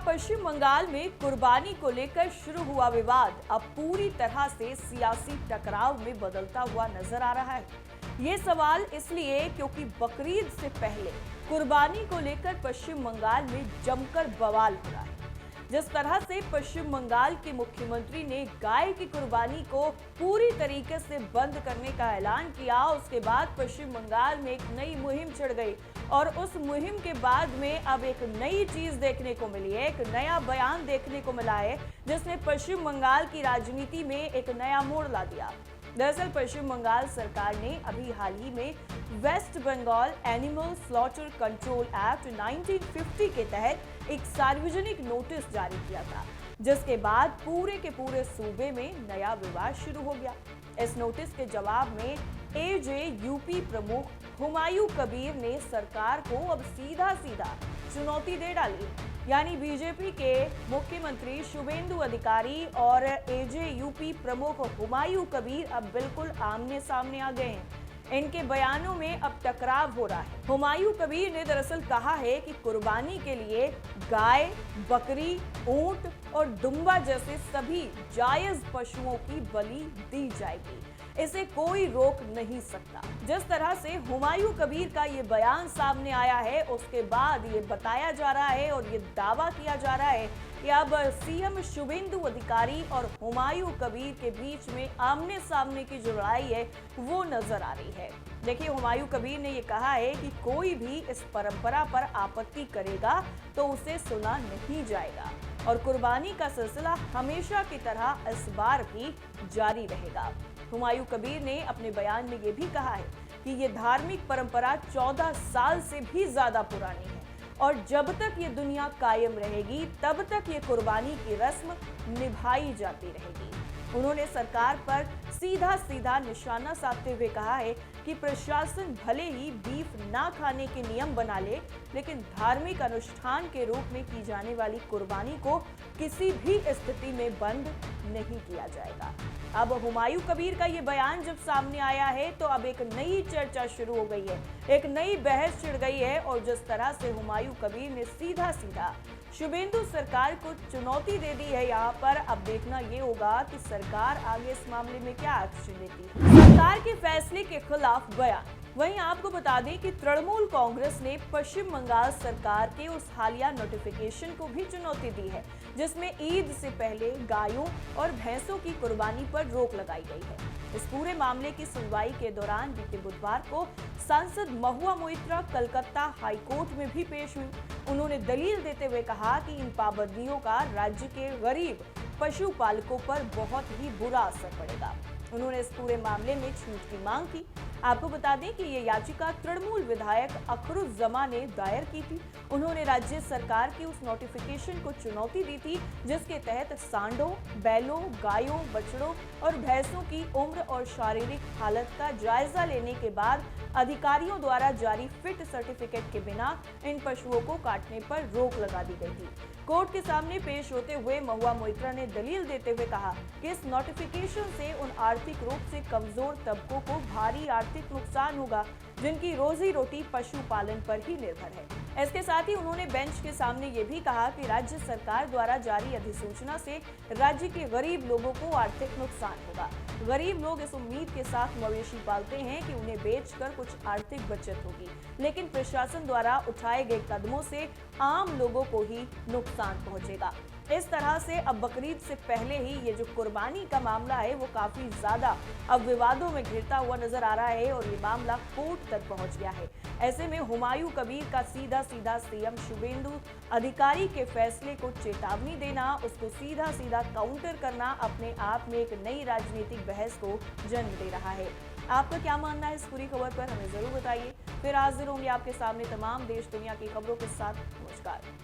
पश्चिम बंगाल में कुर्बानी को लेकर शुरू हुआ विवाद अब पूरी तरह से सियासी टकराव में बदलता हुआ नजर आ रहा है। ये सवाल इसलिए क्योंकि बकरीद से पहले कुर्बानी को लेकर पश्चिम बंगाल में जमकर बवाल हो रहा है। जिस तरह से पश्चिम बंगाल के मुख्यमंत्री ने गाय की कुर्बानी को पूरी तरीके से बंद करने का ऐलान किया, उसके बाद पश्चिम बंगाल में एक नई मुहिम छिड़ गई और उस मुहिम के बाद में अब एक नई चीज देखने को मिली है, एक नया बयान देखने को मिला है जिसने पश्चिम बंगाल की राजनीति में एक नया मोड़ ला दिया। दरअसल पश्चिम बंगाल सरकार ने अभी हाल ही में West Bengal animal slaughter control act 1950 के तहत एक सार्वजनिक नोटिस जारी किया था, जिसके बाद पूरे के पूरे सूबे में नया विवाद शुरू हो गया। इस नोटिस के जवाब में एजेयूपी प्रमुख हुमायूं कबीर ने सरकार को अब सीधा चुनौती दे डाली। यानी बीजेपी के मुख्यमंत्री शुभेंदु अधिकारी और एजेयूपी प्रमुख हुमायूं कबीर अब बिल्कुल आमने सामने आ गए हैं। इनके बयानों में अब टकराव हो रहा है। हुमायूं कबीर ने दरअसल कहा है कि कुर्बानी के लिए गाय, बकरी, ऊंट और दुम्बा जैसे सभी जायज पशुओं की बलि दी जाएगी, इसे कोई रोक नहीं सकता। जिस तरह से हुमायूं कबीर का ये बयान सामने आया है, उसके बाद ये बताया जा रहा है और ये दावा किया जा रहा है कि अब सीएम शुभेंदु अधिकारी और हुमायूं कबीर के बीच में आमने सामने की जो लड़ाई है वो नजर आ रही है। देखिए, हुमायूं कबीर ने ये कहा है कि कोई भी इस परंपरा पर आपत्ति करेगा तो उसे सुना नहीं जाएगा और कुर्बानी का सिलसिला हमेशा की तरह इस बार भी जारी रहेगा। हुमायूं कबीर ने अपने बयान में ये भी कहा है कि ये धार्मिक परंपरा 14 साल से भी ज्यादा पुरानी है और जब तक ये दुनिया कायम रहेगी तब तक ये कुर्बानी की रस्म निभाई जाती रहेगी। उन्होंने सरकार पर सीधा निशाना साधते हुए कहा है कि प्रशासन भले ही बीफ ना खाने के नियम बना ले, लेकिन धार्मिक अनुष्ठान के रूप में की जाने वाली कुर्बानी को किसी भी स्थिति में बंद नहीं किया जाएगा। अब हुमायूं कबीर का ये बयान जब सामने आया है तो अब एक नई चर्चा शुरू हो गई है, एक नई बहस छिड़ गई है और जिस तरह से हुमायूं कबीर ने सीधा शुभेंदु सरकार को चुनौती दे दी है, यहाँ पर अब देखना ये होगा कि सरकार आगे इस मामले में क्या एक्शन लेती है। सरकार के फैसले के खिलाफ बयान। वहीं आपको बता दें कि तृणमूल कांग्रेस ने पश्चिम बंगाल सरकार के उस हालिया नोटिफिकेशन को भी चुनौती दी है जिसमें ईद से पहले गायों और भैंसों की कुर्बानी पर रोक लगाई गई है। इस पूरे मामले की सुनवाई के दौरान बीते बुधवार को सांसद महुआ मोइत्रा कलकत्ता हाईकोर्ट में भी पेश हुई। उन्होंने दलील देते हुए कहा कि इन पाबंदियों का राज्य के गरीब पशुपालकों पर बहुत ही बुरा असर पड़ेगा। उन्होंने इस पूरे मामले में छूट की मांग की। आपको बता दें कि ये याचिका तृणमूल विधायक अखरुज्जमा ने दायर की थी। उन्होंने राज्य सरकार की उस नोटिफिकेशन को चुनौती दी थी जिसके तहत सांडों, बैलों, गायों, बछड़ों और भैंसों की उम्र और शारीरिक हालत का जायजा लेने के बाद अधिकारियों द्वारा जारी फिट सर्टिफिकेट के बिना इन पशुओं को काटने पर रोक लगा दी गई थी। कोर्ट के सामने पेश होते हुए महुआ मोइत्रा ने दलील देते हुए कहा कि इस नोटिफिकेशन से उन आर्थिक रूप से कमजोर तबकों को भारी आर्थिक नुकसान होगा जिनकी रोजी रोटी पशुपालन पर ही निर्भर है। इसके साथ ही उन्होंने बेंच के सामने ये भी कहा कि राज्य सरकार द्वारा जारी अधिसूचना से राज्य के गरीब लोगों को आर्थिक नुकसान होगा। गरीब लोग इस उम्मीद के साथ मवेशी पालते हैं कि उन्हें बेचकर कुछ आर्थिक बचत होगी, लेकिन प्रशासन द्वारा उठाए गए कदमों से आम लोगों को ही नुकसान पहुंचेगा। इस तरह से अब बकरीद से पहले ही ये जो कुर्बानी का मामला है वो काफी ज्यादा अब विवादों में घिरता हुआ नजर आ रहा है और ये मामला कोर्ट तक पहुंच गया है। ऐसे में हुमायूं कबीर का सीधा सीएम शुभेंदु अधिकारी के फैसले को चेतावनी देना, उसको सीधा काउंटर करना अपने आप में एक नई राजनीतिक बहस को जन्म दे रहा है। आपका क्या मानना है इस पूरी खबर पर, हमें जरूर बताइए। फिर हाजिर होंगे आपके सामने तमाम देश दुनिया की खबरों के साथ। नमस्कार।